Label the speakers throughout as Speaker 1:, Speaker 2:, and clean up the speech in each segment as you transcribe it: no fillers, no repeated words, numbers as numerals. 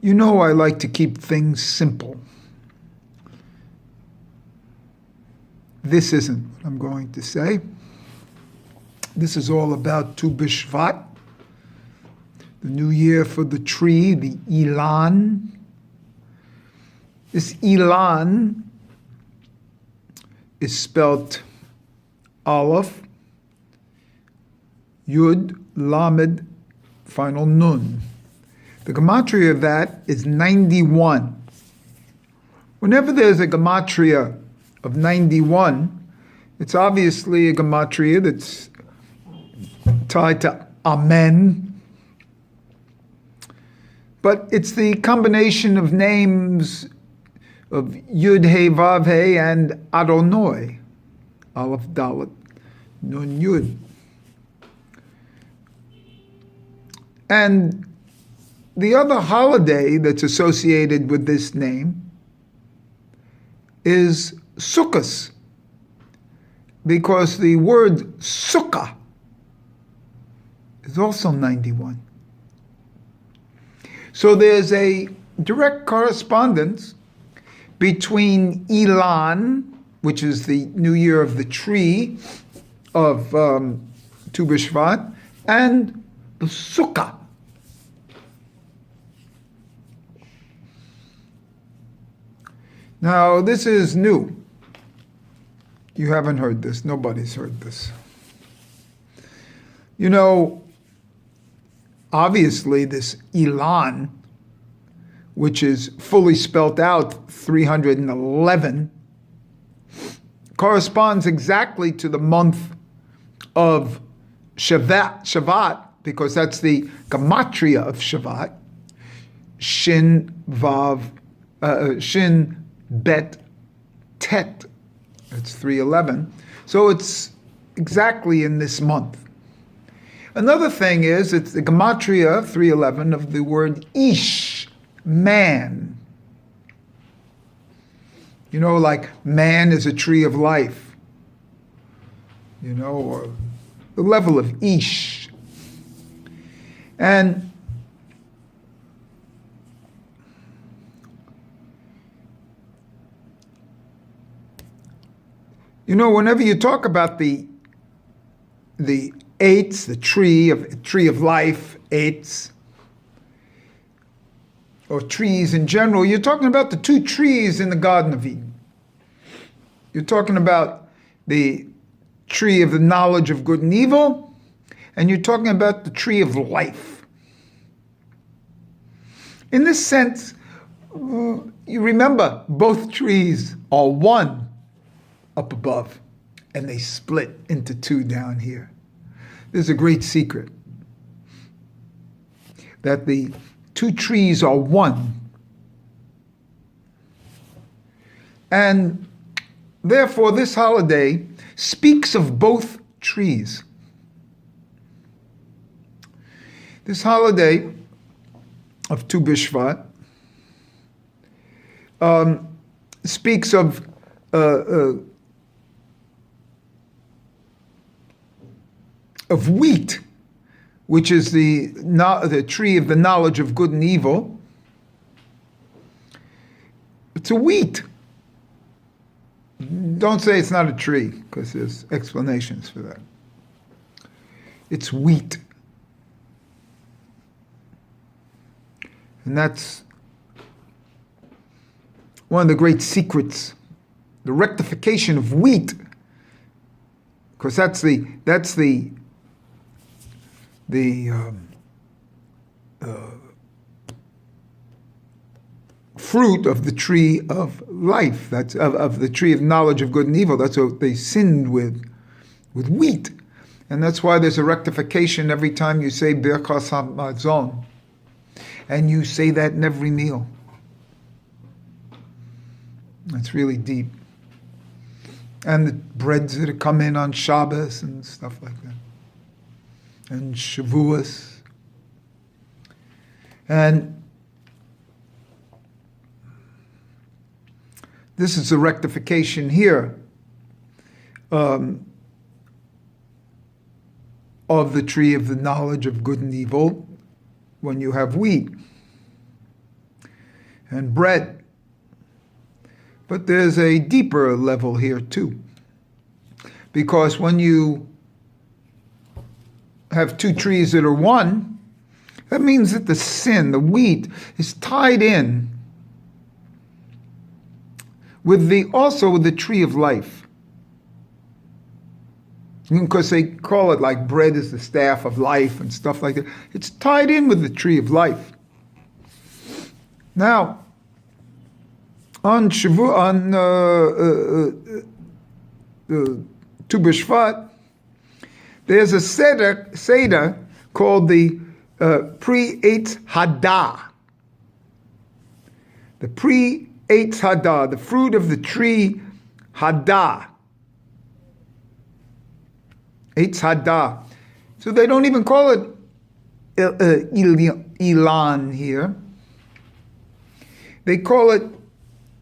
Speaker 1: You know I like to keep things simple. This isn't what I'm going to say. This is all about Tu B'Shvat, the new year for the tree, the Ilan. This Ilan is spelled Aleph, Yud, Lamed, final Nun. The gematria of that is 91. Whenever there's a gematria of 91, it's obviously a gematria that's tied to Amen. But it's the combination of names of Yud, He, Vav, He, and Adonai, Aleph, Dalet, Nun, Yud. And the other holiday that's associated with this name is Sukkot, because the word Sukkah is also 91. So there's a direct correspondence between Ilan, which is the new year of the tree of Tu B'Shvat, and the Sukkah. Now, this is new. You haven't heard this. Nobody's heard this. You know, obviously, this Ilan, which is fully spelt out 311, corresponds exactly to the month of Shavat, because that's the gematria of Shavat, Shin Vav, Shin Bet Tet. It's 311. So it's exactly in this month. Another thing is, it's the gematria 311 of the word Ish, man. You know, like man is a tree of life. You know, or the level of Ish. And you know, whenever you talk about the eights, the tree of life, eights, or trees in general, you're talking about the two trees in the Garden of Eden. You're talking about the tree of the knowledge of good and evil, and you're talking about the tree of life. In this sense, you remember both trees are one up above, and they split into two down here. There's a great secret, that the two trees are one. And therefore, this holiday speaks of both trees. This holiday of Tu B'Shvat speaks of wheat, which is the tree of the knowledge of good and evil. It's a wheat. Don't say it's not a tree, because there's explanations for that. It's wheat. And that's one of the great secrets, the rectification of wheat, because that's the fruit of the tree of life. That's of the tree of knowledge of good and evil. That's what they sinned with wheat, and that's why there's a rectification every time you say Birkas Hamazon, and you say that in every meal. That's really deep. And the breads that come in on Shabbos and stuff like that. And Shavuos. And this is a rectification here of the tree of the knowledge of good and evil when you have wheat. and bread. But there's a deeper level here too. Because when you have two trees that are one, that means that the sin, the wheat, is tied in with also with the tree of life. Because they call it like bread is the staff of life and stuff like that. It's tied in with the tree of life. Now, on Tu B'Shvat, there's a Seder called the Pri-Eitz Hadah. The Pri-Eitz Hadah, the fruit of the tree Hadah. Eitz Hadah. So they don't even call it Ilan here. They call it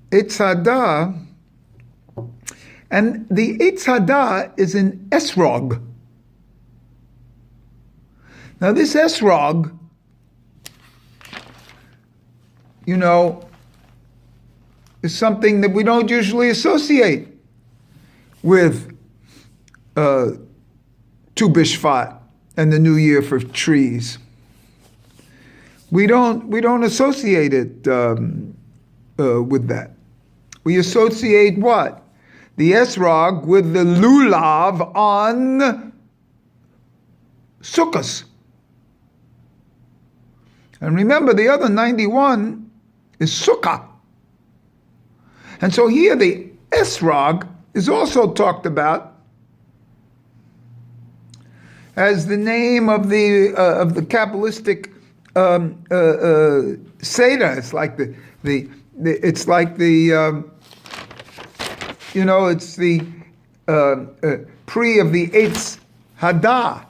Speaker 1: Eitz Hadah, and the Eitz Hadah is an esrog. Now this esrog, is something that we don't usually associate with Tu B'Shvat and the New Year for trees. We don't associate it with that. We associate what? The esrog with the lulav on Sukkos. And remember, the other 91 is Sukkah. And so here the esrog is also talked about as the name of the Kabbalistic Seder. It's like it's the pre of the Eitz Hadah.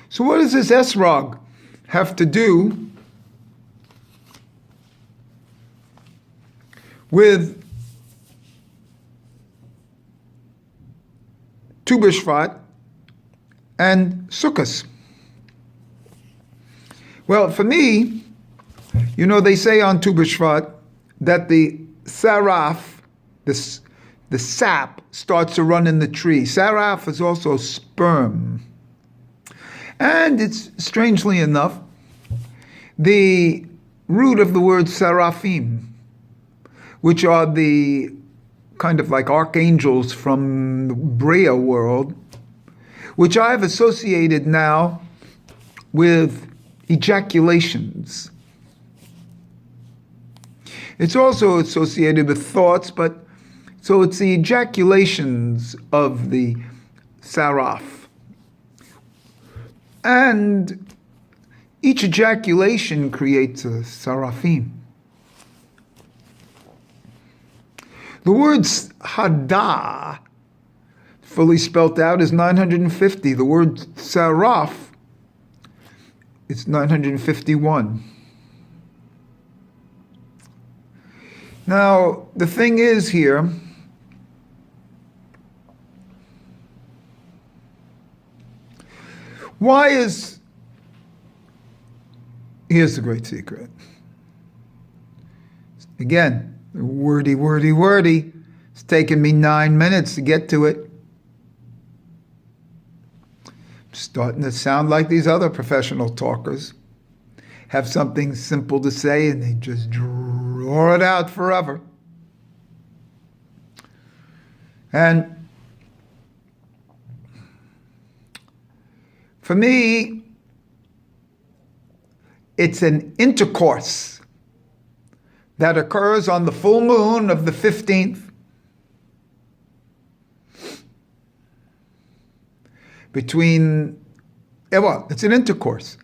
Speaker 1: So what does this esrog have to do with Tu B'Shvat and Sukkos? Well, for me, they say on Tu B'Shvat that the saraf, the sap, starts to run in the tree. Saraf is also sperm. And it's, strangely enough, the root of the word seraphim, which are the kind of like archangels from the Bria world, which I've associated now with ejaculations. It's also associated with thoughts, so it's the ejaculations of the saraf. And each ejaculation creates a seraphim. The word Hadah, fully spelt out, is 950. The word Saraf, it's 951. Now, the thing is here, here's the great secret. Again, wordy. It's taken me 9 minutes to get to it. I'm starting to sound like these other professional talkers. Have something simple to say and they just draw it out forever. And for me, it's an intercourse that occurs on the full moon of the 15th it's an intercourse.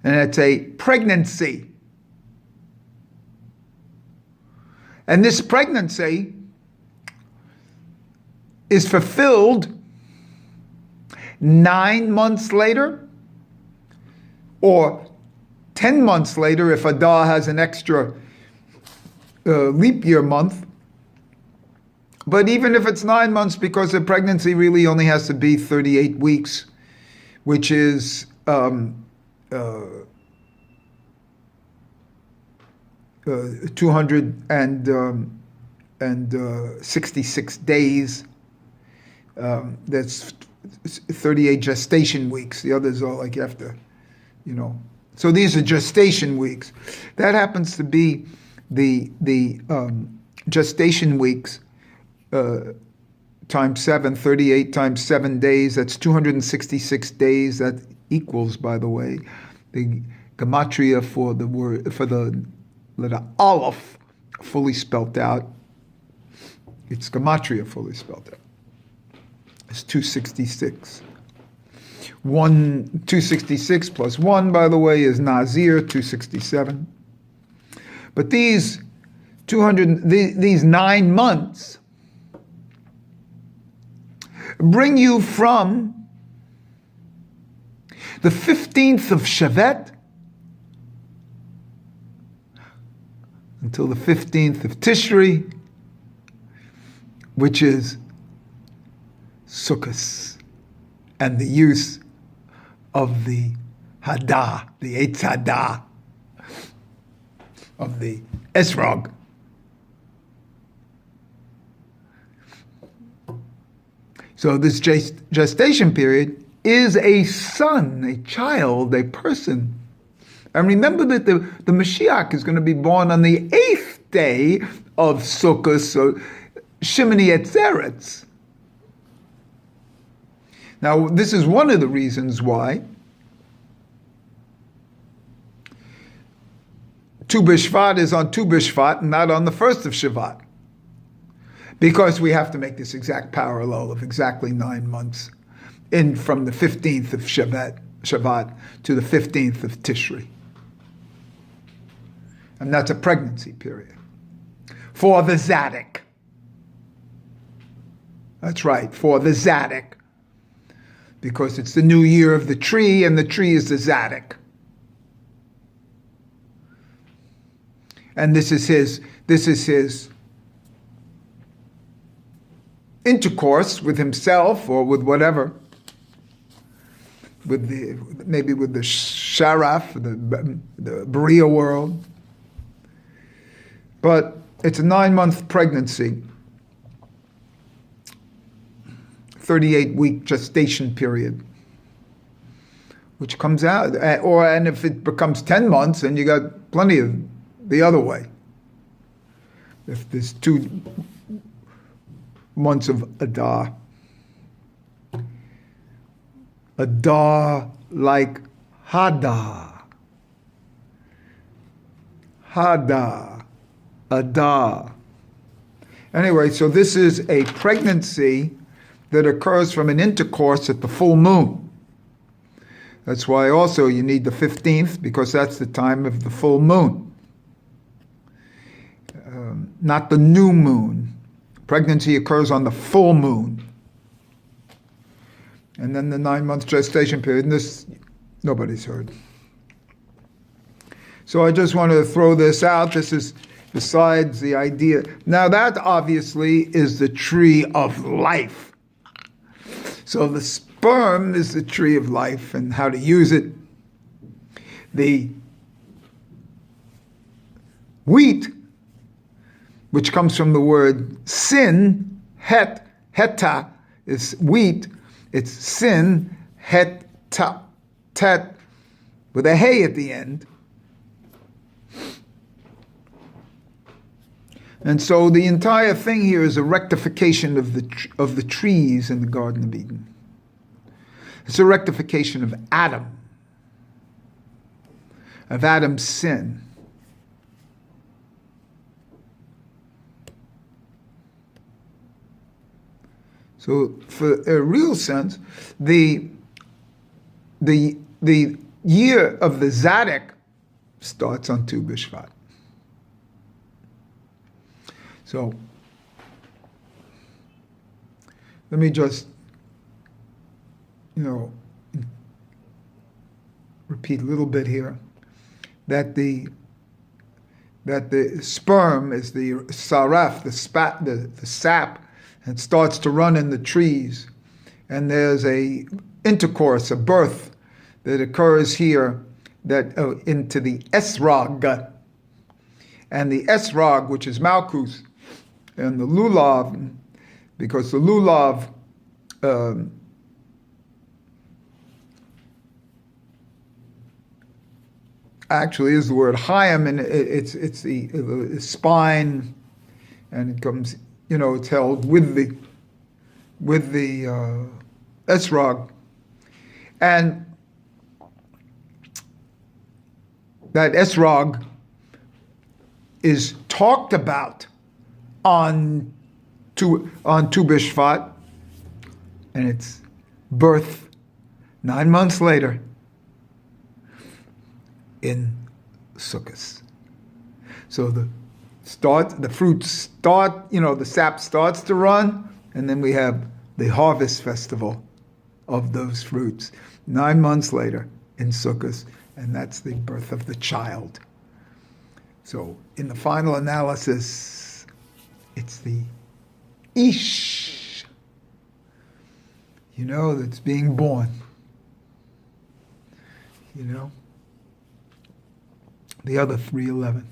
Speaker 1: And it's a pregnancy. And this pregnancy is fulfilled 9 months later, or 10 months later if Adar has an extra leap year month. But even if it's 9 months, because the pregnancy really only has to be 38 weeks, which is 266 days. That's 38 gestation weeks. The others are like after, So these are gestation weeks. That happens to be the gestation weeks times 7, 38 times 7 days. That's 266 days. That equals, by the way, the gematria for the letter Aleph fully spelt out. It's gematria fully spelt out. It's 266. 266 plus 1, by the way, is Nazir, 267. But these 9 months bring you from the 15th of Shevat until the 15th of Tishri, which is Sukkot, and the use of the Hadah, the Eitz Hadah, of the Esrog. So this gestation period is a son, a child, a person. And remember that the Mashiach is going to be born on the 8th day of Sukkot, so Shemini Atzeretz. Now, this is one of the reasons why Tu B'Shvat is on Tu B'Shvat and not on the 1st of Shevat. Because we have to make this exact parallel of exactly 9 months from the 15th of Shevat to the 15th of Tishri. And that's a pregnancy period. For the Zadok. That's right, for the Zadok. Because it's the new year of the tree, and the tree is the Zadok. And this is his intercourse with himself or with whatever, maybe with the Sharaf, the Berea world. But it's a 9-month pregnancy, 38-week gestation period, which comes out, and if it becomes 10 months, then you got plenty of the other way. If there's 2 months of Adar. Adar like Hadar. Hadar. Adar. Anyway, so this is a pregnancy that occurs from an intercourse at the full moon. That's why also you need the 15th, because that's the time of the full moon. Not the new moon. Pregnancy occurs on the full moon. And then the 9-month gestation period, and this nobody's heard. So I just want to throw this out. This is besides the idea. Now that obviously is the tree of life. So the sperm is the tree of life and how to use it. The wheat, which comes from the word sin, heta is wheat. It's sin, heta, tet, with a hey at the end. And so the entire thing here is a rectification of the trees in the Garden of Eden. It's a rectification of Adam's sin. So, for a real sense, the year of the Zadok starts on Tu B'Shvat. So, let me just, repeat a little bit here, that the sperm is the saraf, the sap, and starts to run in the trees. And there's a intercourse, a birth that occurs here that into the esrog. and the Esrog, which is Malchus, and the Lulav, because the Lulav actually is the word Chaim, and it's the spine, and it comes, it's held with the Esrog, and that Esrog is talked about on Tu B'Shvat, and its birth 9 months later in Sukkot. So the fruits start, the sap starts to run, and then we have the harvest festival of those fruits 9 months later in Sukkot, and that's the birth of the child. So in the final analysis, it's the Ish, that's being born. The other 311.